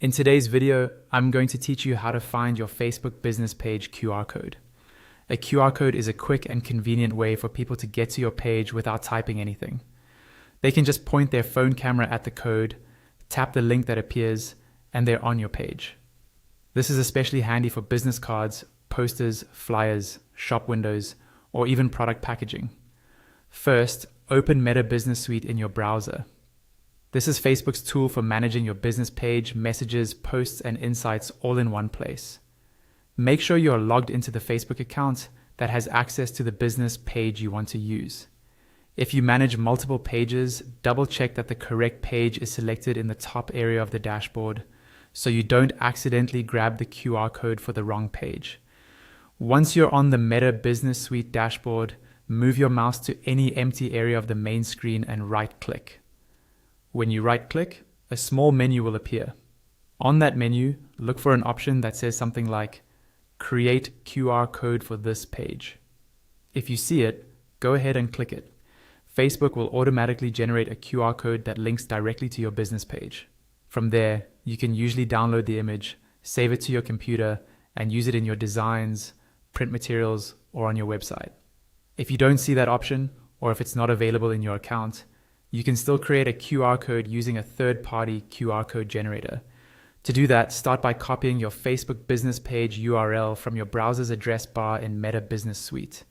In today's video, I'm going to teach you how to find your Facebook business page QR code. A QR code is a quick and convenient way for people to get to your page without typing anything. They can just point their phone camera at the code, tap the link that appears, and they're on your page. This is especially handy for business cards, posters, flyers, shop windows, or even product packaging. First, open Meta Business Suite in your browser. This is Facebook's tool for managing your business page, messages, posts, and insights all in one place. Make sure you are logged into the Facebook account that has access to the business page you want to use. If you manage multiple pages, double check that the correct page is selected in the top area of the dashboard so you don't accidentally grab the QR code for the wrong page. Once you're on the Meta Business Suite dashboard, move your mouse to any empty area of the main screen and right-click. When you right-click, a small menu will appear. On that menu, look for an option that says something like, Create QR code for this page. If you see it, go ahead and click it. Facebook will automatically generate a QR code that links directly to your business page. From there, you can usually download the image, save it to your computer, and use it in your designs, print materials, or on your website. If you don't see that option, or if it's not available in your account, you can still create a QR code using a third-party QR code generator. To do that, start by copying your Facebook business page URL from your browser's address bar in Meta Business Suite.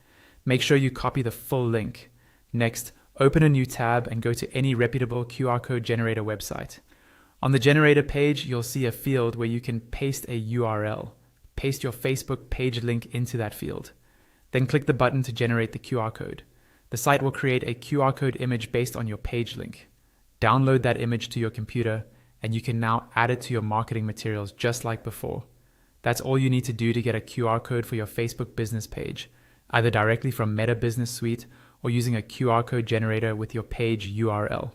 Make sure you copy the full link. Next, open a new tab and go to any reputable QR code generator website. On the generator page, you'll see a field where you can paste a URL. Paste your Facebook page link into that field. Then click the button to generate the QR code. The site will create a QR code image based on your page link. Download that image to your computer, and you can now add it to your marketing materials just like before. That's all you need to do to get a QR code for your Facebook business page, either directly from Meta Business Suite or using a QR code generator with your page URL.